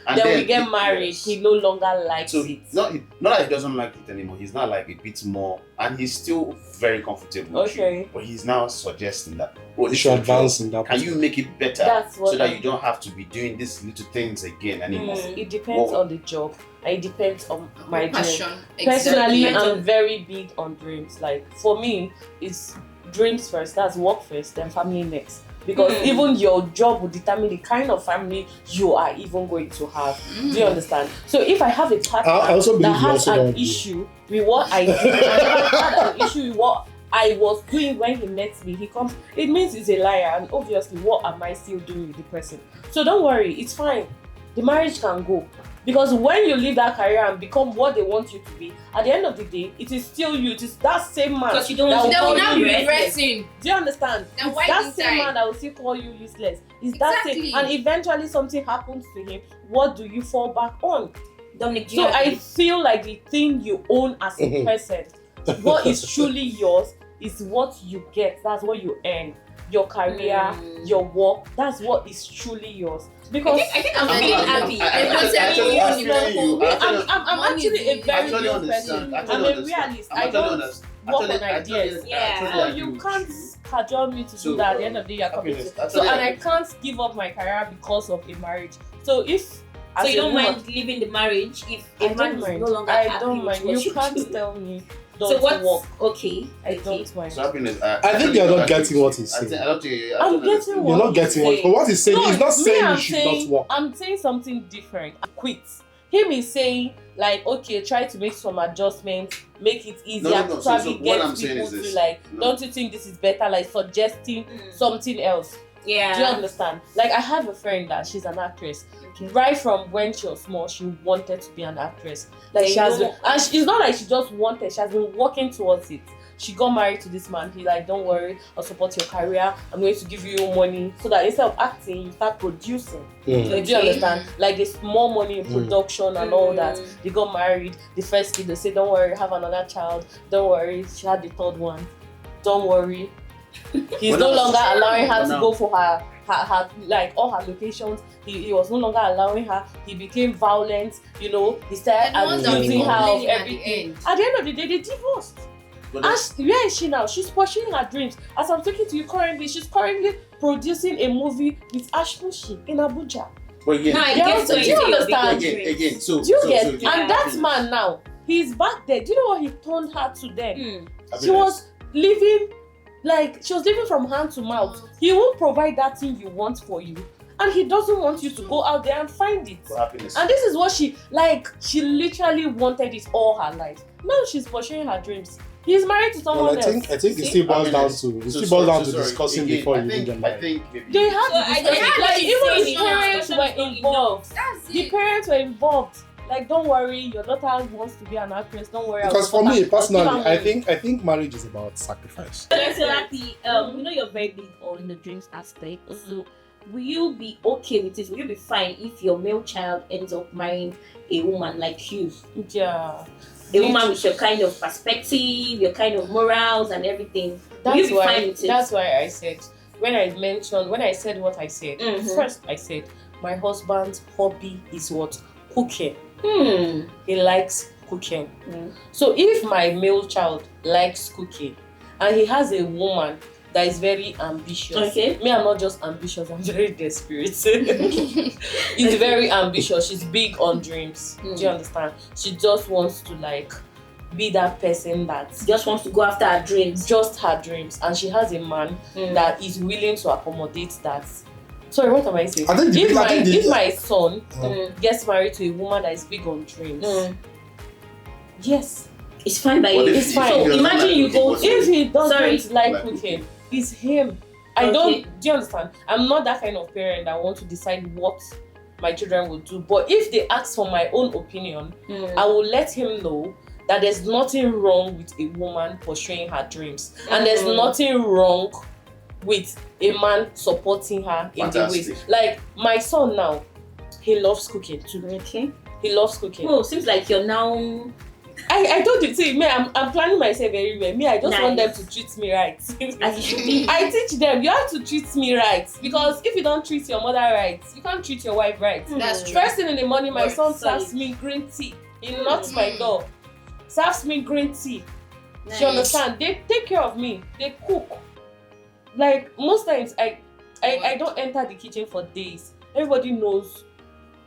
And we then get married. yes. He no longer likes So it. not that he doesn't like it anymore. He's not like a bit more, and he's still very comfortable with Okay. you. But he's now suggesting that, oh, You this should is your advance job. in that. Can you make it better That's what so that I'm- you don't have to be doing these little things again anymore? It depends Well- on the job. It depends on my dream. passion. Personally, Exactly. I'm very big on dreams. Like for me, it's dreams first. That's work first, then family next. Because even your job will determine the kind of family you are even going to have. Do you understand? So if I have a partner I also believe that you has also an don't issue with what I do, and I had an issue with what I was doing when he met me, he comes, it means he's a liar, and obviously what am I still doing with the person? So don't worry, it's fine. The marriage can go. Because when you leave that career and become what they want you to be, at the end of the day, it is still you. It is that same man. Because you don't want They will to not call be you regretting. Do you understand? Then It's why that didn't same I? man that will still call you useless. It's that Exactly. same. And eventually something happens to him. What do you fall back on? Dominic, do So you I agree? feel like the thing you own as a person, what is truly yours, is what you get. That's what you earn. Your career, your work, that's what is truly yours. Because I think I'm feeling happy. I'm actually a very totally real understand. person. I I'm totally a realist. understand. I don't work on ideas. Yeah. So you can't cajole me to do that. At the end of the day, you're committed. So and I can't give up my career because of a marriage. So if So as you a don't woman, mind leaving the marriage if I a man don't is mind. no longer I happy don't with mind. what You can't do? tell me So don't what's work. okay? I don't mind. So happiness. I think you're not getting what he's saying. I don't think I'm getting You're what not getting what. But what he's saying, he's not saying you I'm should saying, not work. I'm saying something different. Quit. Him is saying like, okay, try to make some adjustments, make it easier No. to So probably what get I'm saying people is this. to like, No. don't you think this is better? Like suggesting something else. Yeah. Do you understand? Like I have a friend that she's an actress. Okay. Right from when she was small, she wanted to be an actress. Like They she has know- been, and it's not like she just wanted, she has been working towards it. She got married to this man. He like, don't worry, I'll support your career. I'm going to give you money so that instead of acting, you start producing. Do you understand? Like there's more money in production and all that. They got married. The first kid, they say, don't worry, have another child. Don't worry, she had the third one. Don't worry. He's But no now- longer allowing her but to now- go for her like all her locations. He was no longer allowing her. He became violent. You know, he started And once that abusing was her of complaining at the everything. end. At the end of the day, they divorced. But And where is she now? She's pursuing her dreams. As I'm talking to you currently, she's currently producing a movie with Ash Mushi in Abuja. again, No, I Yeah, get so what do you you're saying, understand? big dreams. again. So Do you so- get? so- And yeah. that man now, he's back there. Do you know what he turned her to then? Mm. She was living like she was living from hand to mouth. He won't provide that thing you want for you, and he doesn't want you to go out there and find it. for happiness. And this is what she literally wanted it all her life. Now she's pursuing her dreams. He's married to someone Well, I else. think it See? still boils down Happiness. to So sorry, discussing again, before I you think- get I married. think They had So I the don't discussion. think Like what even he's the saying parents is were not enough. involved. That's The it. parents were involved. Like, don't worry, your daughter wants to be an actress. Don't worry. I'll Because for support me her. personally, I'll give her money. I think marriage is about sacrifice. So Lati, we know you're very big on the dreams aspect. So will you be okay with it? Will you be fine if your male child ends up marrying a woman like you? Yeah. A woman with your kind of perspective, your kind of morals and everything. Will you That's be fine why. with it? That's why I said when I said what I said. Mhm. First, I said my husband's hobby is what cooking. Hmm. He likes cooking. Mm. So if my male child likes cooking and he has a woman that is very ambitious. Okay. Me, I'm not just ambitious, I'm very desperate. He's very ambitious. She's big on dreams. Do you understand? She just wants to like be that person that Just wants to go after her dreams. just her dreams, and she has a man Mm. that is willing to accommodate that. Sorry, what am I saying? I think the- if, I my, think the- if my son Mm. gets married to a woman that is big on dreams, Mm. yes, It's fine by What you. if it's he- fine. if he So doesn't imagine like you cooking, go what's if it? he doesn't Sorry. like Like cooking, it's him. I Okay. don't. Do you understand? I'm not that kind of parent that want to decide what my children will do. But if they ask for my own opinion, Mm. I will let him know that there's nothing wrong with a woman pursuing her dreams, and there's Mm. nothing wrong with a man supporting her in the ways. Fantastic. Like my son now, he loves cooking too. Okay. He loves cooking. Oh, seems like you're now. I told you, see, me, I'm planning myself very well. Me, I just want them Nice. to treat me right. As it should be. I teach them, you have to treat me right. Because if you don't treat your mother right, you can't treat your wife right. That's true. First thing in the morning, my Right, son solid. serves me green tea. He knocks my door. Serves me green tea. Nice. Do you understand? They take care of me. They cook. Like most times, I don't enter the kitchen for days. Everybody knows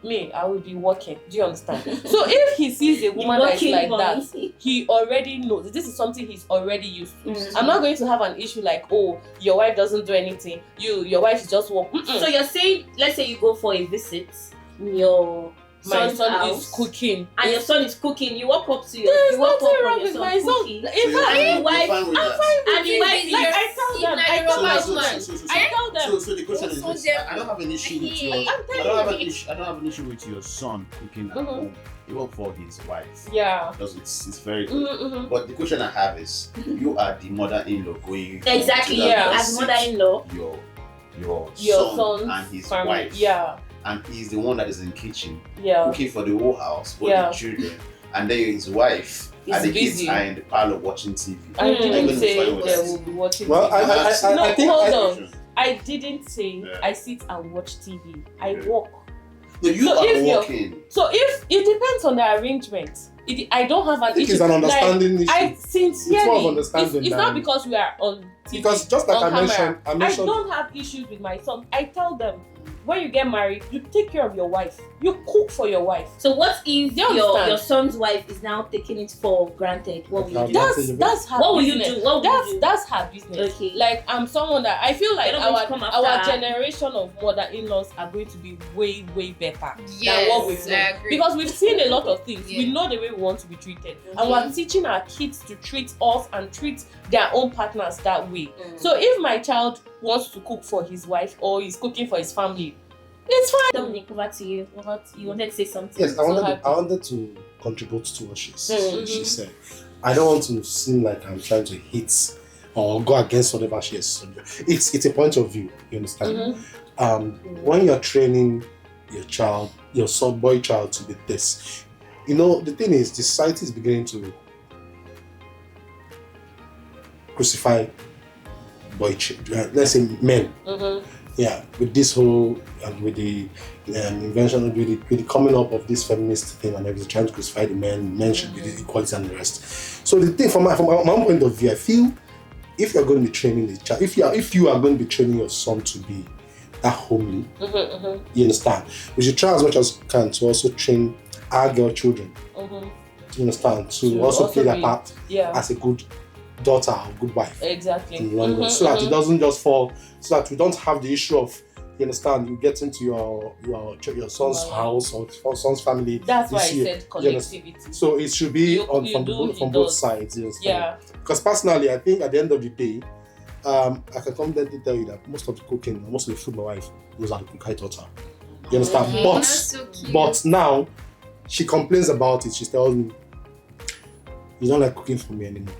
me. I will be working. Do you understand? So if he sees a woman that is Working like woman. that, he already knows. This is something he's already used to. Mhm. I'm not going to have an issue like, oh, your wife doesn't do anything. Your wife is just work. So you're saying, let's say you go for a visit, your my son's son house, is cooking. and your son is cooking, you walk up to your There's you walk up nothing on wrong your with son my son. cooking. In fact, and the wife, fine with that. and the wife, Like, like I tell them, I tell my woman, I tell them. So the question is this: I don't have an issue with your. I don't have an issue with your son cooking at home, even for his wife. Yeah. Because it's very good. But the question I have is, you are the mother-in-law going exactly, to that yeah, as mother-in-law. your Your son son's and his family. wife, Yeah. and he's the one that is in the kitchen Yeah. cooking for the whole house, for Yeah. the children, and then his wife He's and the busy. kids are in the parlor watching TV. I Mm. didn't say Fine with they that. will be watching Well, TV. I think hold I- on. I didn't say I sit and watch TV. I Okay. walk. No, you So are if you're- working. So if it depends on the arrangement, I don't have an I think issue. it's an understanding like, issue. I sincerely, It's more of understanding it's not than- because we are on TV. Because just like on I camera. mentioned, I don't have issues with my son. I tell them, when you get married, you take care of your wife. You cook for your wife. So what if Do you understand? your son's wife is now taking it for granted? What will you do? That's her What will you business. do? What will you do? That's her business. Okay. Like I'm someone that I feel like You're not going to come after our her. generation of mother-in-laws are going to be way better than Yes, what we've I done. agree. Because we've seen a lot of things. Yeah. We know the way we want to be treated. And we're teaching our kids to treat us and treat their own partners that way. So if my child wants to cook for his wife or he's cooking for his family, it's fine. Dominic, over to you. You wanted to say something? Yes, I So wanted to contribute to what she Mhm. said. I don't want to seem like I'm trying to hit or go against whatever she has. It's a point of view. You understand? When you're training your child, your son, boy child, to be this, the thing is, the society is beginning to crucify let's say men. Yeah, with this whole and with the invention, with the coming up of this feminist thing and everything, trying to crucify the men should be the equality and the rest. So the thing from my own point of view, I feel if you're going to be training the child, if you are going to be training your son to be that homely, you understand, we should try as much as we can to also train our girl children. You understand, to also play their part as a good daughter or good wife. Exactly. In one way, so that it doesn't just fall, so that we don't have the issue of, you understand, you get into your son's house or son's family. That's why I issue, said you collectivity. so it should be from both sides. You understand? Because personally, I think at the end of the day, I can confidently tell you that most of the cooking, most of the food my wife knows how to cook. I taught her. You understand? That's so cute. But now she complains about it. She tells me, "You don't like cooking for me anymore."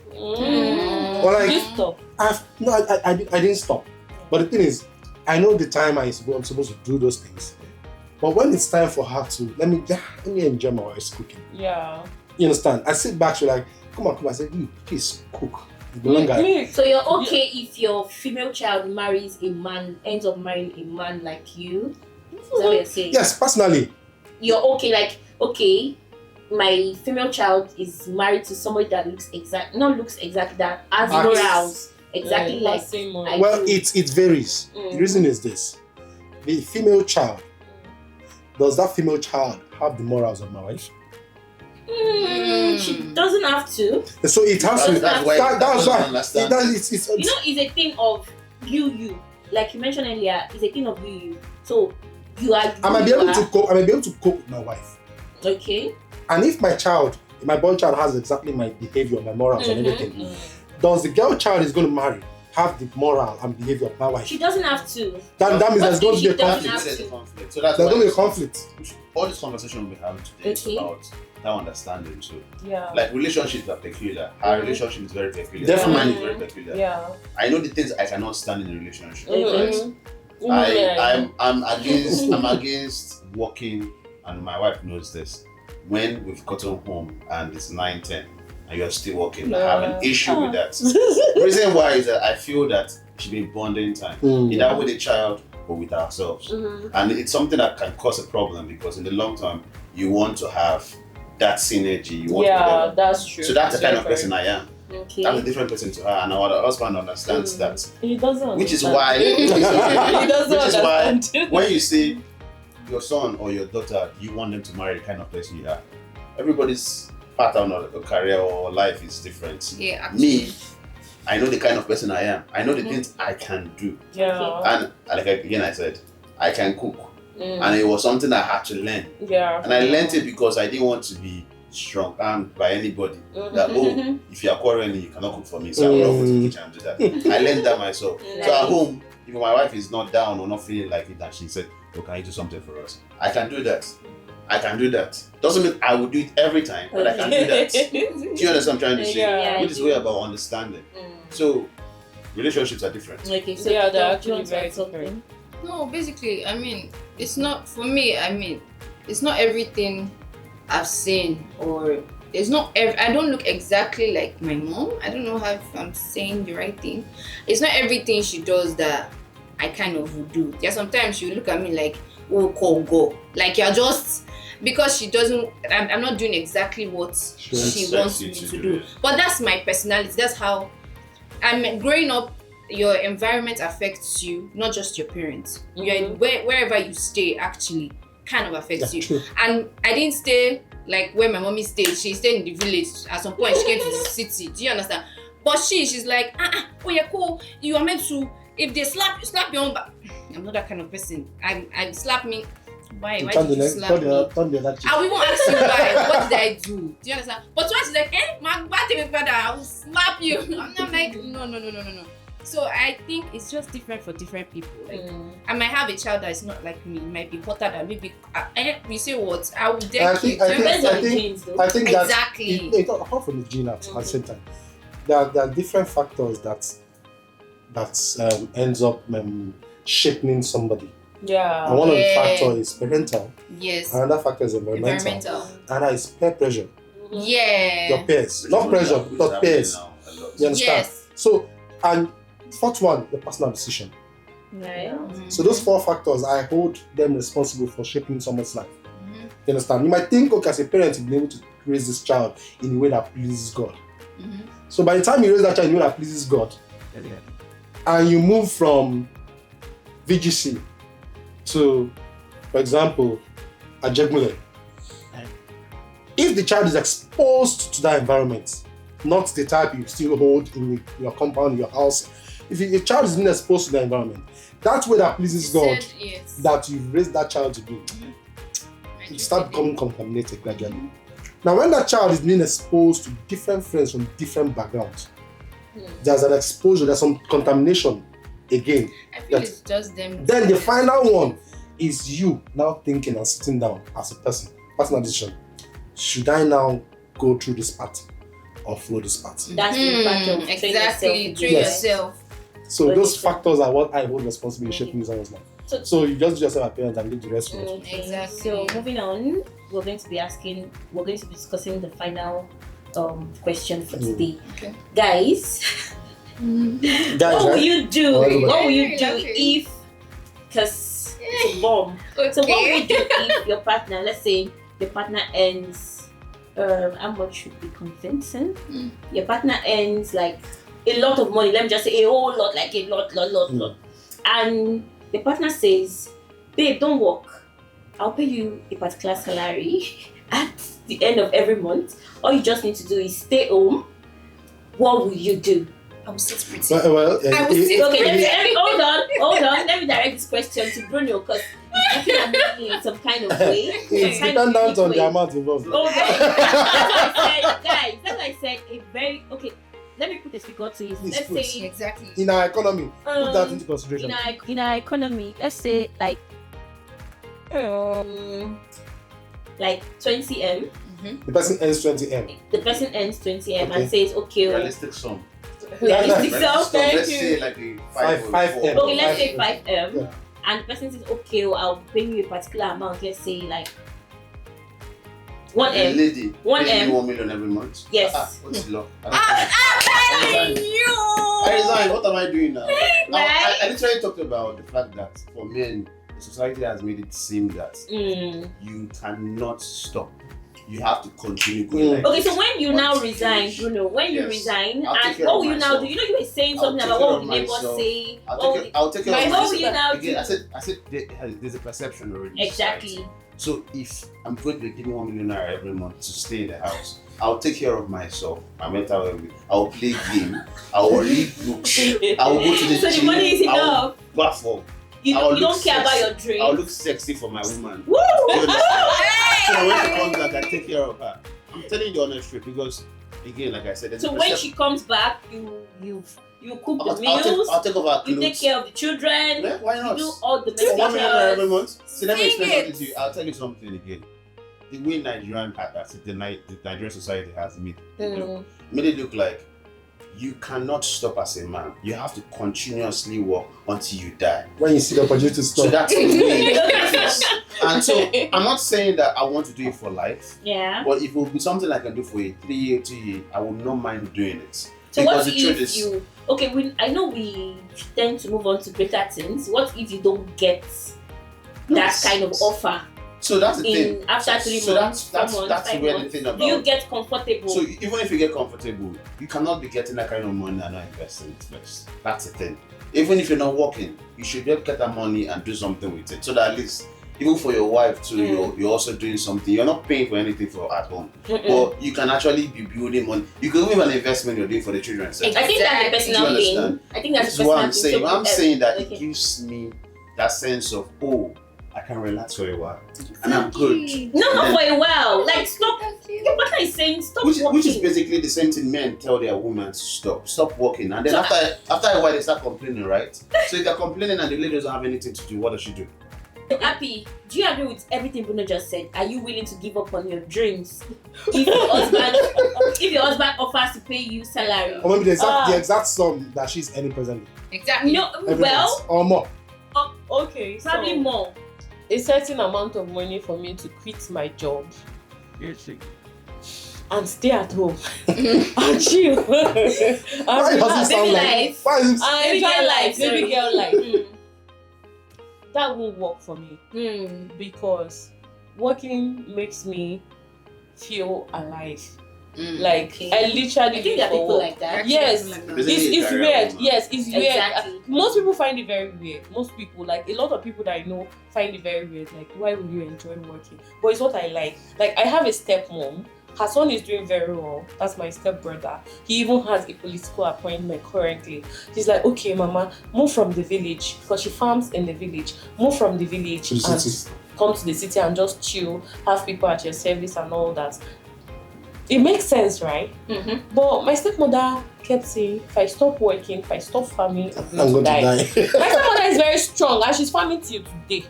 Or like, You stop. I didn't stop. But the thing is, I know the time I'm supposed to do those things. But when it's time for her to let me enjoy my wife's cooking. Yeah. You understand? I sit back, she's like, come on. I said, please cook. The long guy. So you're okay if your female child ends up marrying a man like you? Is that what you're saying? Yes, personally. You're okay, like, okay, my female child is married to somebody that looks exactly that, has morals, exactly like I Well, do. it varies. The reason is this. The female child, does that female child have the morals of my wife? She doesn't have to. So it has to. That's why. That's why. Understand. It's It's a thing of you. Like you mentioned earlier, it's a thing of you. So you are. I might be able to cook. I might be able to cook with my wife. Okay. And if my boy child has exactly my behavior, my morals and everything, does the girl child is going to marry have the moral and behavior of my wife? She doesn't have to. That means there's going to be a doesn't conflict. have There's a conflict. So that's There's why going to be a conflict. all this conversation we have today is about that understanding too. Yeah. Like relationships are peculiar. Our relationship is very peculiar. Definitely. Mine is very peculiar. Yeah. I know the things I cannot stand in a relationship. Mhm. Right? I'm against working, and my wife knows this. When we've gotten home and it's 9:10 and you're still working, I have an issue with that. The reason why is that I feel that it should be bonding time, either with the child or with ourselves. And it's something that can cause a problem because in the long term, you want to have that synergy. You want to that's true. So that's the kind of person I am. Okay. I'm a different person to her, and our husband understands that. He doesn't. Which is understand. why when you say your son or your daughter, you want them to marry the kind of person you are. Everybody's pattern or career or life is different. Yeah, actually. Me, I know the kind of person I am. I know the things I can do. Yeah. And like again, I said, I can cook. and it was something I had to learn. Yeah. And I learned it because I didn't want to be strong armed by anybody. That if you are quarreling, you cannot cook for me, so I will not go to the kitchen and do that. I learned that myself. So at home, if my wife is not down or not feeling like it, and she said, "Oh, can you do something for us?" I can do that. Doesn't mean I will do it every time, but I can do that. Do you understand what I'm trying to say? Yeah, Which is way about understanding. So relationships are different. Okay, so Yeah, they're do you actually want to very add something? No, basically, I mean, it's not for me. I mean, it's not everything I've seen, or it's not. I don't look exactly like my mom. I don't know if I'm saying the right thing. It's not everything she does that I kind of would do. Yeah, sometimes you look at me like, "Oh, call go," like you're just because she doesn't. I'm not doing exactly what she wants me to do. But that's my personality. That's how I'm growing up. Your environment affects you, not just your parents. Wherever you stay actually kind of affects you. True. And I didn't stay like where my mommy stayed. She stayed in the village. At some point she came to the city. Do you understand? But she's like, oh yeah, cool. You are meant to, if they slap your own back. I'm not that kind of person. I slap me. Why did you slap me? I will ask you why. What did I do? Do you understand? But once she's like, my father, I will slap you. I'm like, no. So I think it's just different for different people. Like I might have a child that is not like me, might be hotter than maybe. We say what? I will dare you. I think that exactly. Apart from the gene at the same time, there are different factors that ends up shaping somebody. Yeah. And one of the factors is parental. Yes. Another factor is environmental. Another is peer pressure. Yeah. Your peers, not pressure, but peers. You understand? Yes. So, and fourth one, the personal decision. Right. So those four factors, I hold them responsible for shaping someone's life. You understand? You might think, okay, as a parent, you'll be able to raise this child in a way that pleases God. So by the time you raise that child in a way that pleases God, and you move from VGC to, for example, a Jegmule, if the child is exposed to that environment, not the type you still hold in your compound, your house, if a child is being exposed to the environment, that's where that pleases God, that you've raised that child to be. You start becoming contaminated gradually. Now, when that child is being exposed to different friends from different backgrounds, there's an exposure, there's some contamination again. I feel it's just them. Then the final one is you now thinking and sitting down as a person, personal decision. Should I now go through this path or follow this path? That's the part of exactly. Train yourself. So those factors are what I hold responsible in shaping someone's life. So you just do yourself a parent and leave the rest for us. Exactly. So moving on, we're going to be discussing the final question for today. Okay. Guys, what will you do? What will you do if, because it's a bomb. Okay. So what will you do if your partner, let's say your partner earns, how much should be convincing? Your partner earns like a lot of money, let me just say a whole lot, like a lot. And the partner says, babe, don't work. I'll pay you a particular salary at the end of every month. All you just need to do is stay home. What will you do? I will sit pretty. I will sit pretty. Hold on. Let me direct this question to Bruno because he's looking at me in some kind of way. It's dependent on the amount involved. Hold on. That's what I said, guys. That's what I said. Okay. Let me put a figure to it. Let's say exactly in our economy. Put that into consideration. In our economy, let's say like 20M. The person earns 20M. The person earns 20M and says, okay. Realistic sum. Realistic sum. Let's say like a 5M. Okay, let's say 5M. Yeah. And the person says, okay, I'll pay you a particular amount. Let's say like 1M. Lady, 1M. 1 million every month. Yes. What's the law? I'm you. I resign. What am I doing now? Right? I literally talked about the fact that for men, the society has made it seem that you cannot stop. You have to continue going. Okay, so when you now resign, Bruno, when you resign, and what will you now do? You know, you were saying something about what would the neighbors say. I'll take care of myself. What will you now do? I said there's a perception already. Exactly. So if I'm going to be giving 1 million naira every month to stay in the house, I'll take care of myself, my mental well-being. I'll play game. I will read books. I will go to the gym. So the money is enough. Platform. You I'll don't look care about sexy. your drinks. I'll look sexy for my woman. Woo! You understand? So when she comes back, I take care of her. I'm telling you the honest truth because, again, like I said, there's So a when she comes back, you cook the meals. I'll take over her You clothes. take care of the children. Yeah, why not? You do all the For 1 million naira every chores. month. See, let me Sing explain it. something to you. I'll tell you something again. The way the Nigerian society has made it look like you cannot stop as a man. You have to continuously work until you die. When you see the opportunity to stop. So that's the way it is. And so I'm not saying that I want to do it for life, Yeah. but if it will be something I can do for a 3 year, 2 year, I would not mind doing it. So Because what the truth if is, you? Okay, I know we tend to move on to greater things. What if you don't get that kind of offer so that's the thing. in after 3 So months? that's 4 months, 5 where the months? thing Do about. you get comfortable? So even if you get comfortable, you cannot be getting that kind of money and not investing it first. That's the thing. Even if you're not working, you should just get that money and do something with it. So that at least, even for your wife too, you're also doing something. You're not paying for anything for at home, but you can actually be building money. You can even have an investment you're doing for the children. So I think that's the Exactly. personal Do you thing. understand? I think that's this the is what personal I'm thing. saying. So, I'm saying that okay. it gives me that sense of, oh, I can relax for a while and I'm good. No, not And for a while. Like stop. Your partner is saying stop Which working. is basically the same thing men tell their women to stop working, and then So, after a while they start complaining, right? So if they're complaining and the lady doesn't have anything to do, what does she do? Happy, do you agree with everything Bruno just said? Are you willing to give up on your dreams if your husband offers to pay you salary? Or maybe the exact sum that she's earning presently. Exactly. No, Every well, month, or more. Okay, probably so more. a certain amount of money for me to quit my job and stay at home and chill. Why does it sound Baby like? life. Why is it? I Baby enjoy girl life, life, baby sorry. girl life. Mm. That won't work for me because working makes me feel alive. Like Okay. I literally I think there are live for people work. like that. Yes. Basically, It's a career weird. woman. Yes, it's weird. Exactly. Most people find it very weird. Most people, like a lot of people that I know, find it very weird. Like, why would you enjoy working? But it's what I like. Like, I have a stepmom. Her son is doing very well. That's my stepbrother. He even has a political appointment currently. She's like, okay, mama, move from the village because she farms in the village. Move from the village To the and city. come to the city and just chill, have people at your service and all that. It makes sense, right? Mm-hmm. But my stepmother kept saying, if I stop working, if I stop farming, I'm I'm going going to to die. die. My stepmother is very strong and she's farming till today.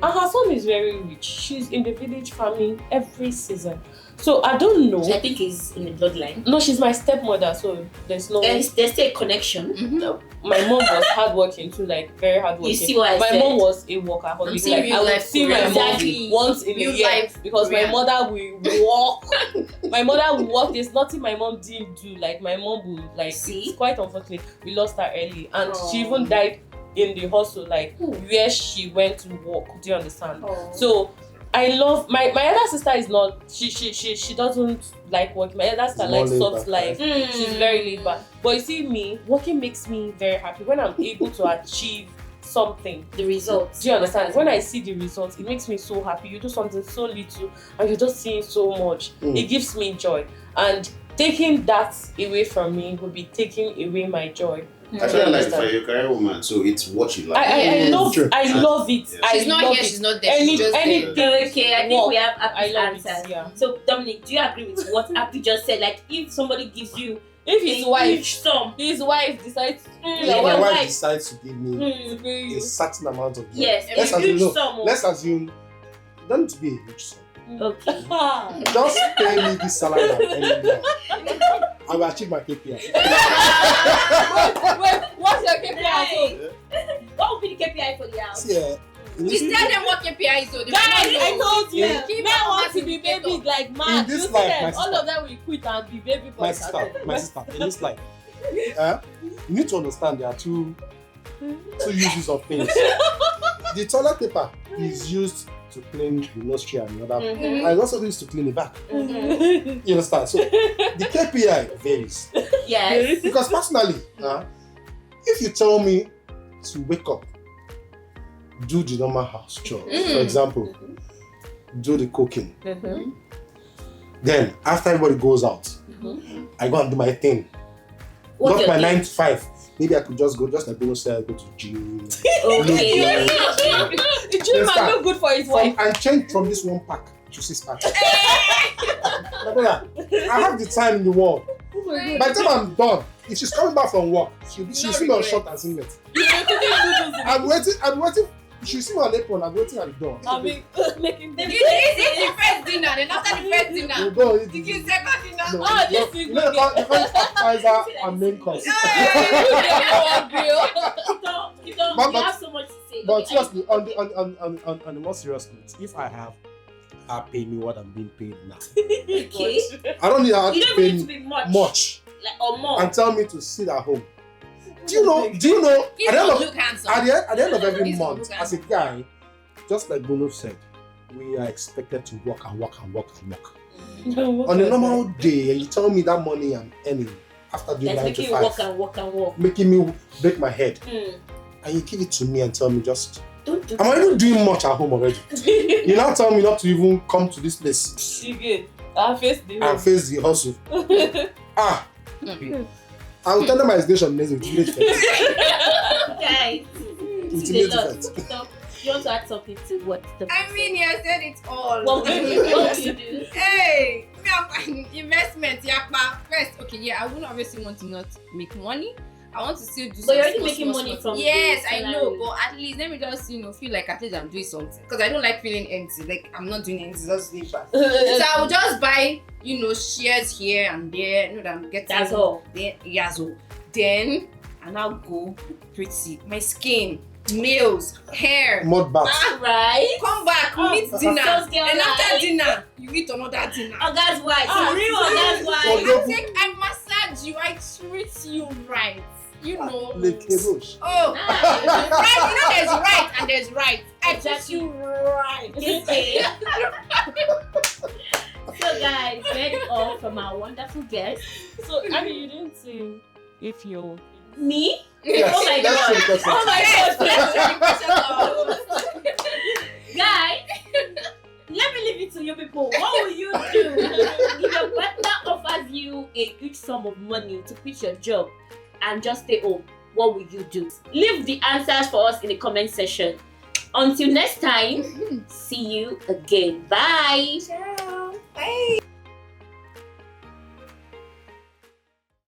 And her son is very rich. She's in the village farming every season. So I don't know. Which I think is in the bloodline. No, she's my stepmother, so there's no. There's still a connection. My mom was hardworking too, like very hardworking. You see what I My said? mom was a I'm workaholic. seeing Like real I would life see my Korean. mom Exactly. once in a Real year life because Korean. my mother will walk. My mother will walk. There's nothing my mom didn't do. Like my mom would like. See? It's quite unfortunate. We lost her early, and Oh. she even died in the hospital, like Ooh. where she went to work. Do you understand? Oh. So I love my elder sister is not she doesn't like working. My elder sister It's more likes laid soft back, life. Mm. She's very laid back. But you see me, working makes me very happy when I'm able to achieve something. The results. Do you understand? When I see the results, it makes me so happy. You do something so little and you're just seeing so much. It gives me joy. And taking that away from me would be taking away my joy. Actually, like understand? for your career woman, so it's what you like. I love True. I love it. She's I She's not love here, it. she's not there. She's just there. Anything. Okay, I think work. we have I Appy's love answers. it. Yeah. So Dominic, do you agree with what Appy just said? Like if somebody gives you If a his wife huge sum, his wife decides to Mm. If Yeah, my your wife wife- decides to give me to pay a you. certain amount of money, yes, let's a huge assume, sum. let's assume, don't be a huge sum. Okay. Just pay me this salary and then I will achieve my KPI. Wait, what's your KPI? Right. What would be the KPI for the house? See, Just tell them what KPI is. So they Guys, will know. I told you, Yeah. Keep men our want to be indicator. babies like mad. In this You see life, them, my all sister. of them will quit and be baby my boys. sister, in this life, you need to understand there are two uses of things. The toilet paper is used to clean the nursery and the other, Mhm. and it's also used to clean the back. Mhm. You understand? So the KPI varies. Yes. Because personally, if you tell me to wake up, do the normal house chores, for example, do the cooking, then after everybody goes out, I go and do my thing. What's Not your my thing? 9 to 5. maybe I could just go, just like Bruno said, go to gym. Okay. The gym might look good for his wife. And change from this one pack to 6 packs. My brother, I have the time in the world. By the time I'm done, if she's coming back from work, she'll see me on short and singlet. I'm waiting. She'll see me on apron. I'm waiting at the door. I mean, making them. You eat the first dinner, then after the first dinner, You go eat you the- give second dinner. No, Oh, you this know, is you know, the first appetizer and main course. You have so much to say. But Okay, seriously, on the more serious note, if I have her pay me what I'm being paid now, okay. I don't need her You to don't pay need to me be much. Like, or more. and tell me to sit at home. Do you know? At the end of look handsome. At the end of every Please don't month, look as a guy, just like Bruno said, we are expected to work and work and work and work. On a normal day, and you tell me that money I'm earning after doing That's 9 to making you 5, walk and walk. making me break my head, Mm. and you give it to me and tell me just, Don't do I'm already doing much at home already. You now tell me not to even come to this place You good. I'll face the and face the hustle. I will tell them my resignation next week. Village Fest. Guys, It's this is village a lot. Fest. So, you want to add something to what the I mean, you said it all. what would you do? Hey, me I'm investment, yakpa. First, okay, yeah, I wouldn't obviously want to not make money. I want to still do But some you're already small, making small, money small. from Yes, the I know, salary. but at least let me just feel like at least I'm doing something, because I don't like feeling empty. Like I'm not doing anything, just leave back. So I will just buy, shares here and there. That I'm getting. That's all. Then I now go pretty. My skin, nails, hair. Mud bath. Right? Come back, we meet dinner. Sounds girl And after like. dinner, you eat another dinner. Oh, that's why. Ah, Real, that's why. I massage you, I treat you right. Like a rose. Oh, Nice. right, there's right and there's right. I treat Exactly. you right. Okay. So guys, read it all from our wonderful guest. So, I mean, you didn't say if you're. Me? Yes, Oh my that's God. the question. Oh my Yes, God. that's the question. Guys, let me leave it to you people. What will you do if your partner offers you a huge sum of money to quit your job and just stay home? What will you do? Leave the answers for us in the comment section. Until next time, see you again. Bye. Ciao. Bye.